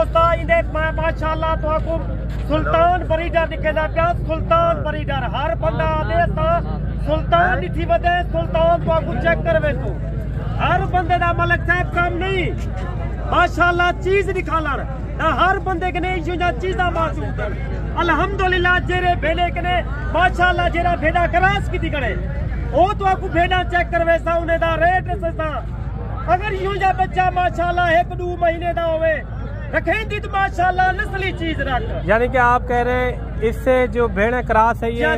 दोस्तों इन्हें माशाल्लाह तो आपको सुल्तान ब्रीडर दिखेगा क्या? सुल्तान ब्रीडर हर बंदा आदे सुल्तान निठी वदे सुल्तान तो आपको चेक करवे तो हर बंदे दा मलक साहब काम नहीं माशाल्लाह चीज दिखालन ना हर बंदे के ने जो चीजा मौजूद है अल्हम्दुलिल्लाह जेरे भेड़े के ने माशाल्लाह जेरा भेड़ा क्रास की दिखड़े ओ तो आपको भेड़ा चेक करवे सा उन्हें दा रेट सस्ता अगर यूं जा बच्चा माशाल्लाह 1-2 महीने दा होवे रखेंदी तो माशाल्लाह नस्ली चीज रख। यानी कि आप कह रहे हैं इससे जो भेड़े क्रास है ये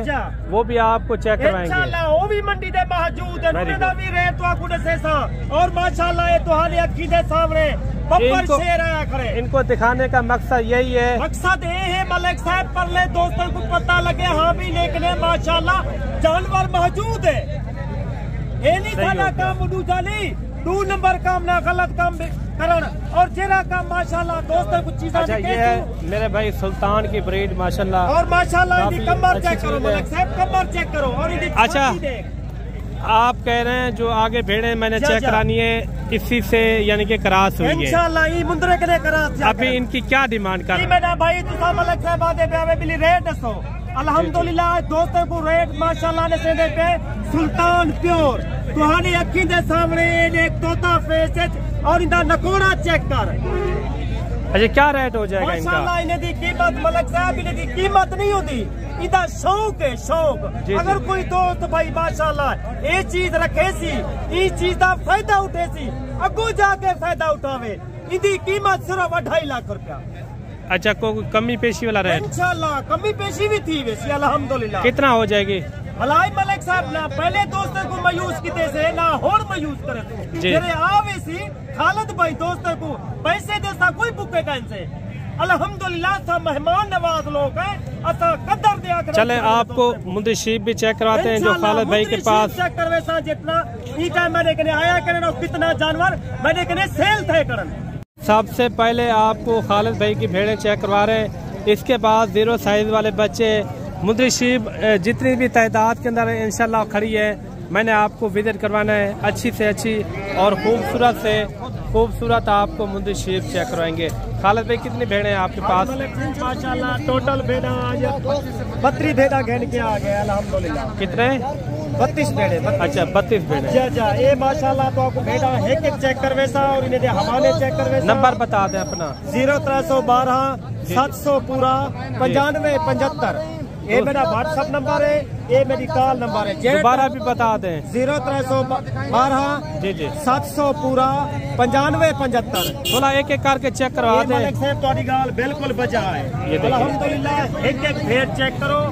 वो भी आपको चेक करवाएंगे इंशाल्लाह वो भी मंडी दे मौजूद है उन्हें दा भी रेट तो आपको दसे सा और माशाल्लाह ये तुम्हारी अखी दे सामने बब्बर शेर आया करे। इनको दिखाने का मकसद यही है, मकसद ये है मलिक साहब पर ले दोस्तों को पता लगे हाँ भी लेकिन माशाल्लाह जानवर मौजूद है ये नहीं सारा काम दूजा नहीं 2 नंबर काम ना गलत काम करण और जेरा काम माशाल्लाह दोस्तों कुछ चीज़ें ये है मेरे भाई सुल्तान की ब्रीड माशाल्लाह और माशाल्लाह इनकी कमर चेक करो मलिक साहब कमर चेक करो और इनकी अच्छा आप कह रहे हैं जो आगे भेड़े मैंने चेक करानी है इसी से यानी कि क्रास हुई है इंशाल्लाह ये मुंदरे के लिए क्रास अभी इनकी क्या डिमांड कर मेरा भाई तुसा मलिक साहब आदे पे बिली रेट दसो अल्हम्दुलिल्लाह दोस्तों को रेट माशाल्लाह ने से दे पे सुल्तान प्योर तुम्हारी अखी दे सामने एक तोता फेस और इनका नकोड़ा चेक कर। अच्छा क्या रेट हो जाएगा इनका? माशाल्लाह इन्हें दी कीमत मलिक साहब इन्हें दी कीमत नहीं होती इदा शौक है शौक अगर कोई दोस्त भाई माशाल्लाह ये चीज रखे सी इस चीज का फायदा उठे सी अगो जाके फायदा उठावे इनकी कीमत सिर्फ 2.5 लाख रुपया। अच्छा कोई कमी पेशी वाला रेट? इंशाल्लाह कमी पेशी भी थी वैसे अल्हम्दुलिल्लाह। कितना हो जाएगी? भलाई मलिक साहब ना पहले दोस्तों को मायूस किते से ना होर मायूस करे जेरे आवे सी खालिद भाई दोस्तों को पैसे देसा कोई बुके का इनसे अल्हम्दुलिल्लाह सब मेहमान नवाज लोग हैं असा कदर दिया कर। चले आपको मुंदशीब भी चेक करवाते हैं जो खालिद भाई के पास चेक करवे सा जितना ई टाइम मैंने कने आया करन और कितना जानवर मैंने कने सेल थे करन। सबसे पहले आपको खालिद भाई की भेड़ें चेक करवा रहे हैं इसके बाद 0 साइज वाले बच्चे मुंदशीब जितनी भी तादाद के अंदर इंशाल्लाह खड़ी है मैंने आपको विजिट करवाना है अच्छी से अच्छी और खूबसूरत से खूबसूरत आपको मुंदशीब चेक करवाएंगे। खालिद भाई कितनी भेड़ें हैं आपके पास? माशाल्लाह टोटल भेड़ा आज 32 भेड़ा घेन के आ गए अल्हम्दुलिल्लाह। कितने? 32 भेड़े। अच्छा 32 भेड़े ये माशाल्लाह तो आपको भेड़ा एक चेक करवे सा और इन्हें हवाले चेक करवे सा। नंबर बता दें अपना 0312 700 पूरा 95 75 ये मेरा व्हाट्सएप नंबर है ये मेरी कॉल नंबर है दोबारा भी बता दें 0312 जी 700 पूरा 95 75 थोड़ा एक एक करके चेक करवा दें। गाल बिल्कुल बजा है अल्हम्दुलिल्लाह एक भेड़ चेक करो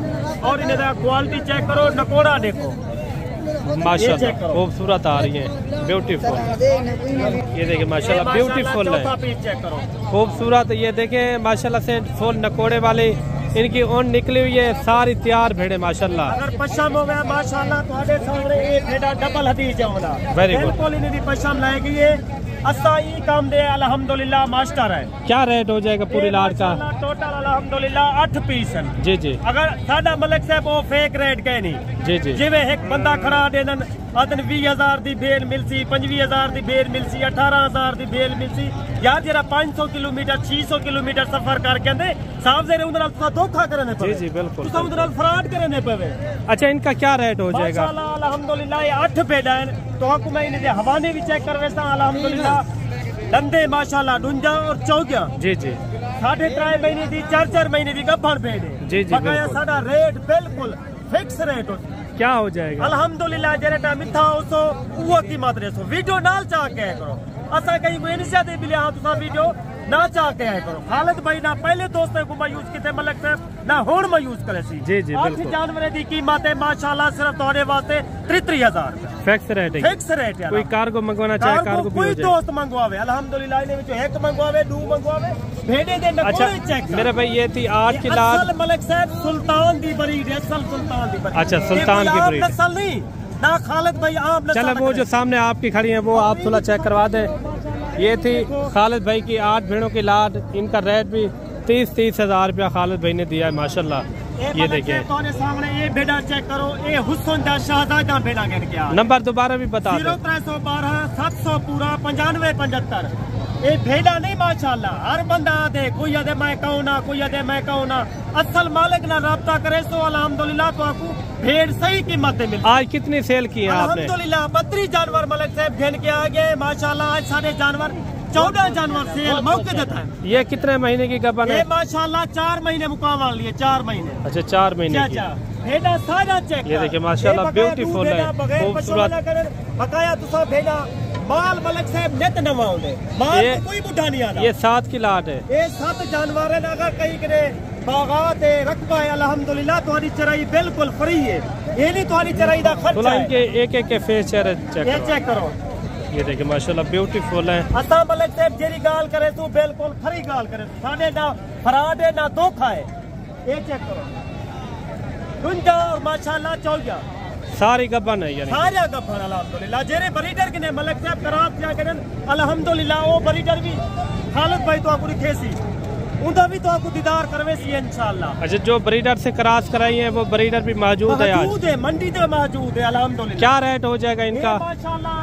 और इन्हें क्वालिटी चेक करो नकोड़ा देखो माशाल्लाह खूबसूरत आ रही है ब्यूटीफुल ये देखिए माशाल्लाह ब्यूटीफुल है खूबसूरत ये देखें माशाल्लाह से फुल नकोड़े वाले इनकी ऊन निकली हुई है सारी तैयार भेड़े माशाल्लाह। अगर पश्चिम हो गया माशाल्लाह तुम्हारे सामने ये भेड़ा डबल हदीज होना वेरी गुड बिल्कुल इन्हें पश्चिम लाएगी ये असा ही काम दे अल्हम्दुलिल्लाह मास्टर है। क्या रेट हो जाएगा पूरी लाट का? टोटल अल्हम्दुलिल्लाह 8 पीस है जी अगर साडा मलिक साहब वो फेक रेट कह नहीं जी जिवे एक बंदा खड़ा देन अदन 20,000 दी भेड़ मिलसी 25,000 दी भेड़ मिलसी 18,000 दी भेड़ मिलसी यार जरा 500 किलोमीटर 600 किलोमीटर सफर करके आंदे साहब जरे उनराल तो धोखा करने पे जी बिल्कुल तो उनराल फ्रॉड करने पे। अच्छा इनका क्या रेट हो जाएगा? माशाल्लाह अल्हम्दुलिल्लाह ये 8 भेड़ा है तो आपको मैं इन्हें हवाने भी चेक करवेसा अल्हम्दुलिल्लाह डंडे माशाल्लाह डुंजा और चौकिया जी 3.5 महीने दी 4 महीने दी गब्बन भेड़े जी बकाया साडा रेट बिल्कुल फिक्स रेट हो क्या हो जाएगा? अल्हम्दुलिल्लाह जेरे टाइम मिठा होसो वो कीमत रेसो वीडियो नाल चाह के करो असा कहीं कोई नहीं चाहते बिले हां तुसा वीडियो ना चाह के करो। खालिद भाई ना पहले दोस्तों को मैं यूज किते मलिक साहब ना होड़ में यूज करे सी जी बिल्कुल जानवर दी कीमत है माशाल्लाह सिर्फ तोड़े वास्ते 33,000 फिक्स रेट है। फिक्स रेट है कोई कार्गो मंगवाना चाहे कार्गो कोई दोस्त मंगवावे अल्हम्दुलिल्लाह इने विच एक मंगवावे 2 मंगवावे भेड़े दे नकोड़े चेक मेरे भाई ये थी 8 की लाट असल मलिक साहब सुल्तान दी ब्रीड है सुल्तान दी ब्रीड। अच्छा सुल्तान की ब्रीड नस्ल नहीं ना खालिद भाई आप चलो वो जो सामने आपकी खड़ी है वो आप थोड़ा चेक करवा दे। ये थी खालिद भाई की 8 भेड़ों की लाट इनका रेट भी 30,000 रुपया खालिद भाई ने दिया है माशाल्लाह। ये देखिए सामने ये भेड़ा चेक करो ये हुसैन दा शहजादा भेड़ा गिन के नंबर दोबारा भी बता दो 0312 700 पूरा 95 75 ये भेड़ा नहीं माशाल्लाह, हर बंदा दे, कोई आदे मैं कहूँ ना, कोई आदे मैं कहूँ ना, असल मालिक ना राब्ता करे सो अल्हम्दुलिल्लाह तो आपको भेड़ सही कीमत में मिलती। आज कितनी सेल की है आपने? अल्हम्दुलिल्लाह 32 जानवर मलिक साहब घेन के आ गए माशाल्लाह। आज सारे जानवर 14 जानवर सेल मौके देता है। ये कितने महीने की गबन है? ये माशाल्लाह 4 महीने मुकाम लिए, 4 महीने। अच्छा 4 महीने की। भेड़ा सारा चेक, ये देखिए माशाल्लाह ब्यूटीफुल है, खूबसूरत। बकाया तुसा भेड़ा माल मलिक साहब नेत नवाओगे, माल ये कोई बुढ़ा नहीं आना। ये 7 की लाट है। ये 7 जानवर है। अगर कहीं करे बागात है, रकबा है, अल्हम्दुलिल्लाह तुम्हारी चराई बिल्कुल फ्री है। ये नहीं तुम्हारी चराई का खर्चा है। इनके एक के फेस चेहरे चेक करो। ये देखिए माशाल्लाह ब्यूटीफुल है। असा मलिक साहब जेरी गाल करे तू बिल्कुल खरी गाल करे, साढ़े ना फराड है ना धोखा है। ये चेक करो, गुंजा और माशाल्लाह चौजा सारी गबन है यानी सारा गफर अल्हम्दुलिल्लाह। जेरे बरीडर के ने मलिक साहब करार क्या करन अल्हम्दुलिल्लाह। वो बरीडर भी खालिद भाई तो आपको थेसी उनका भी तो आपको दीदार करवे सी इंशाल्लाह। अच्छा जो ब्रीडर से क्रॉस कराई है वो ब्रीडर भी मौजूद है आज? मौजूद है, मंडी में मौजूद है अल्हम्दुलिल्लाह। क्या रेट हो जाएगा इनका? माशाल्लाह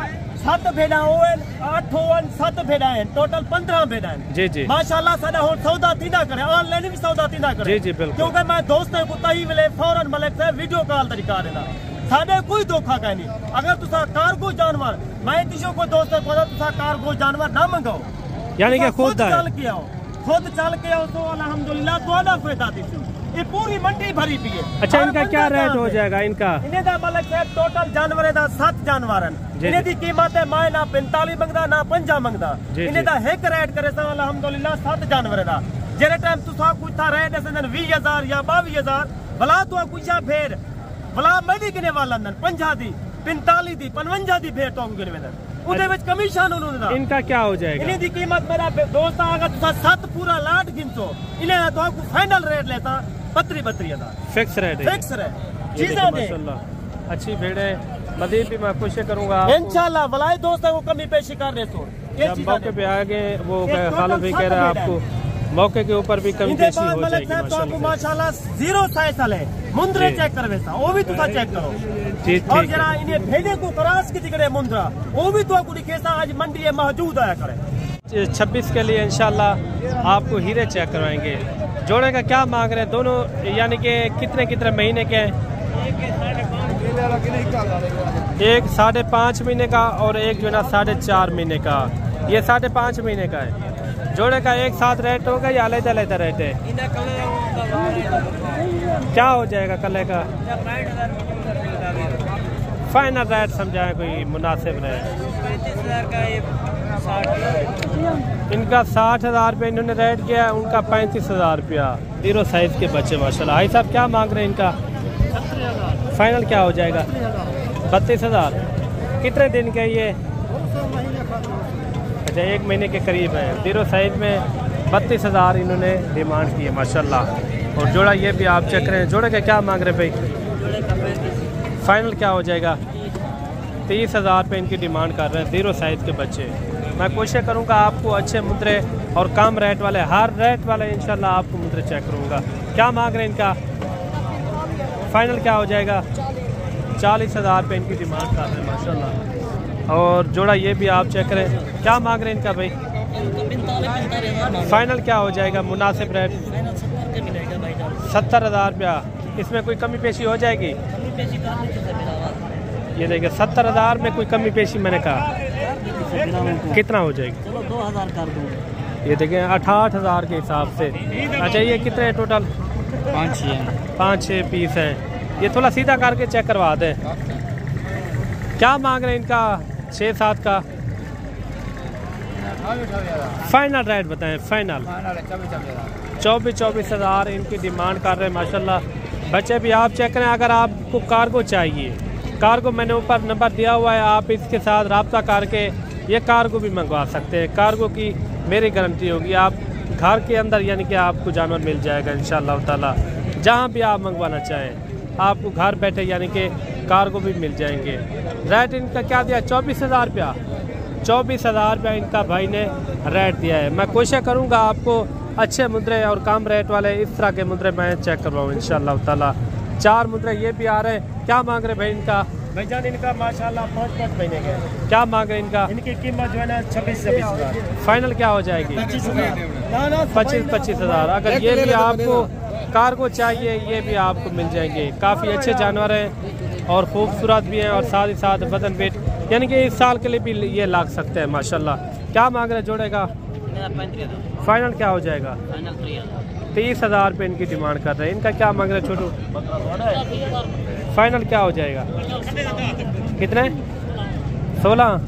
7 भेड़ा होन, 8 होन, 7 भेड़ा है, टोटल 15 भेड़ा है। जी जी माशाल्लाह साडा हुन सौदा तीना करे, ऑनलाइन भी सौदा तीना करे। जी जी बिल्कुल। क्योंकि मैं दोस्तों को तही मिले फौरन मलिक साहब वीडियो कॉल तरीका देना, साडे कोई धोखा का नहीं। अगर तुसा कार्गो जानवर, मैं किसी को दोस्तों को तुसा कार्गो जानवर ना मंगाओ, यानी कि खुद चल के आओ, खुद चल के आओ तो अल्हम्दुलिल्लाह तुम्हारा फायदा दिसू। ये पूरी मंडी भरी पी है। अच्छा इनका क्या रेट हो जाएगा इनका? इन्हें दा मलिक साहब टोटल जानवर दा 7 जानवर हैं। इन्हें दी कीमत है मैं ना 45 मंगदा ना 50 मंगदा। इन्हें दा एक रेट करे सा अल्हम्दुलिल्लाह 7 जानवर दा। जेरे टाइम तुसा कुछ था रेट ऐसे 20000 या 22000 भला तो कुछ फेर भला मैंने किने वाला नन 50 दी 45 दी 55 दी फेर तो किने में उदे विच कमीशन उन्होंने। इनका क्या हो जाएगा? इन्हें दी कीमत मेरा दोस्त अगर तुसा 7 पूरा लाट गिनतो इन्हें तो आपको फाइनल रेट लेता 32,000 फिक्स रेट है। फिक्स है ये देखिए माशाल्लाह अच्छी भेड़ है। मजीद भी मैं कोशिश करूंगा इंशाल्लाह भलाई दोस्तों को कमी पेशी कर रहे तो जब मौके पे आगे वो खालिद भाई कह रहे हैं आपको मौके के ऊपर भी कमी पेशी हो जाएगी माशाल्लाह। 0 साइकिल है मुंद्रे चेक करवे सा वो भी तुसा चेक करो। और जरा इन्हें भेड़े को क्रॉस की दिखड़े मुंद्रा वो भी तो आपको दिखे सा आज मंडी में मौजूद आया करे। 26 के लिए इंशाल्लाह आपको हीरे चेक करवाएंगे। जोड़े का क्या मांग रहे हैं दोनों, यानी कि कितने कितने महीने के हैं? एक 5.5 महीने का और एक जो है ना 4.5 महीने का। ये 5.5 महीने का है। जोड़े का एक साथ रेट होगा या अलग-अलग रेट है? क्या हो जाएगा कल का? फाइनल रेट समझाए कोई मुनासिब रेट। इनका 60,000 रुपये इन्होंने रेट किया, उनका 35,000 रुपया। 0 साइज के बच्चे माशाल्लाह। भाई साहब क्या मांग रहे हैं इनका? फाइनल क्या हो जाएगा? 32,000। कितने दिन के ये? अच्छा 1 महीने के करीब है। 0 साइज में 32,000 इन्होंने डिमांड की है माशाल्लाह। और जोड़ा ये भी आप चेक करें। जोड़े का क्या मांग रहे भाई? फाइनल क्या हो जाएगा? 30,000 रुपये इनकी डिमांड कर रहे हैं 0 साइज के बच्चे। मैं कोशिश करूंगा आपको अच्छे मुद्रे और कम रेट वाले, हर रेट वाले इंशाल्लाह आपको मुद्रे चेक करूंगा। क्या मांग रहे हैं इनका? फाइनल क्या हो जाएगा? 40,000 रुपये इनकी डिमांड कर रहे हैं माशाल्लाह। और जोड़ा ये भी आप चेक करें। क्या मांग रहे हैं इनका भाई? फाइनल क्या हो जाएगा मुनासिब रेट? 70,000 रुपया। इसमें कोई कमी पेशी हो जाएगी? ये देखिए 70,000 में कोई कमी पेशी मैंने कहा कितना हो जाएगी? चलो 2,000 कर दूँ। ये देखें 68,000 के हिसाब से। अच्छा ये कितने टोटल? 5-6 पीस हैं। ये थोड़ा सीधा करके चेक करवा दें। क्या मांग रहे हैं इनका? 6-7 का फाइनल रेट बताएं। फाइनल 24,000 इनकी डिमांड कर रहे हैं माशाल्लाह। बच्चे भी आप चेक करें। अगर आपको कार्गो चाहिए, कार्गो मैंने ऊपर नंबर दिया हुआ है, आप इसके साथ रब्ता करके ये कार्गो भी मंगवा सकते हैं। कार्गो की मेरी गारंटी होगी, आप घर के अंदर यानी कि आपको जानवर मिल जाएगा इंशाअल्लाह ताला। जहाँ भी आप मंगवाना चाहें आपको घर बैठे यानी कि कार्गो भी मिल जाएंगे। रेट इनका क्या दिया? 24,000 रुपया। 24,000 रुपया इनका भाई ने रेट दिया है। मैं कोशिश करूँगा आपको अच्छे मुद्रे और कम रेट वाले इस तरह के मुद्रे मैं चेक करवाऊँ इंशाअल्लाह ताला। 4 मुंद्रे ये भी आ रहे हैं। क्या मांग रहे भाई इनका? भाईजान इनका माशाल्लाह 5 महीने के हैं। क्या मांग रहे इनका? इनकी कीमत जो है ना 26 हज़ार। फाइनल क्या हो जाएगी? 25 हज़ार। अगर ये भी आपको कार्गो चाहिए ये भी आपको मिल जाएंगे। काफ़ी अच्छे जानवर हैं और खूबसूरत भी हैं और साथ ही साथ वजन वेट यानी कि इस साल के लिए भी ये लाग सकते हैं माशाल्लाह। क्या मांग रहे जोड़ेगा? फाइनल क्या हो जाएगा? 30 हज़ार रुपये इनकी डिमांड कर रहे हैं। इनका क्या मांग रहे छोटू? फाइनल क्या हो जाएगा? कितने? 16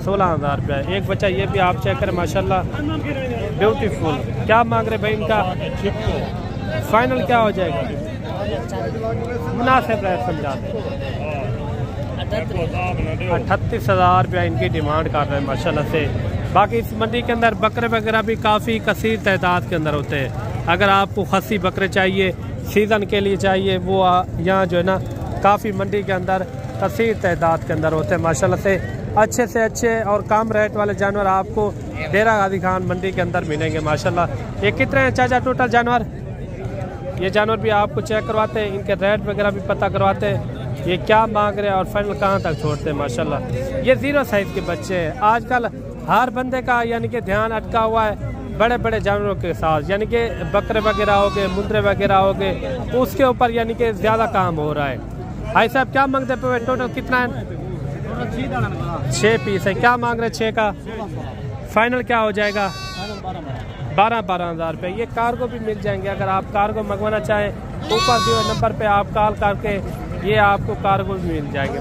हज़ार रुपया। एक बच्चा ये भी आप चेक करें माशाल्लाह ब्यूटीफुल। क्या मांग रहे भाई इनका? फाइनल क्या हो जाएगा? मुनासिब रेट समझा दें। 38 हज़ार रुपया इनकी डिमांड कर रहे हैं माशाल्लाह से। बाकी इस मंडी के अंदर बकरे वगैरह भी काफ़ी कसीर तादाद के अंदर होते हैं। अगर आपको खसी बकरे चाहिए सीज़न के लिए चाहिए वो यहाँ जो है ना काफ़ी मंडी के अंदर कसीर तादाद के अंदर होते हैं माशाल्लाह से अच्छे और कम रेट वाले जानवर आपको डेरा गाजी खान मंडी के अंदर मिलेंगे माशाल्लाह। ये कितने हैं चाचा टोटल जानवर? ये जानवर भी आपको चेक करवाते हैं, इनके रेट वगैरह भी पता करवाते हैं, ये क्या मांग रहे हैं और फाइनल कहाँ तक छोड़ते हैं माशाल्लाह। ये 0 साइज़ के बच्चे हैं। आजकल हर बंदे का यानी कि ध्यान अटका हुआ है बड़े बड़े जानवरों के साथ, यानी कि बकरे वगैरह हो गए, मुंद्रे वगैरह हो गए, उसके ऊपर यानी कि ज़्यादा काम हो रहा है। भाई साहब क्या मांगते पे? टोटल कितना है? 6 पीस है। क्या मांग रहे 6 का? फाइनल क्या हो जाएगा? 12 हज़ार रुपये। ये कार्गो भी मिल जाएंगे। अगर आप कार्गो मंगवाना चाहें ऊपर दिए नंबर पे आप कॉल करके ये आपको कार्गो भी मिल जाएंगे।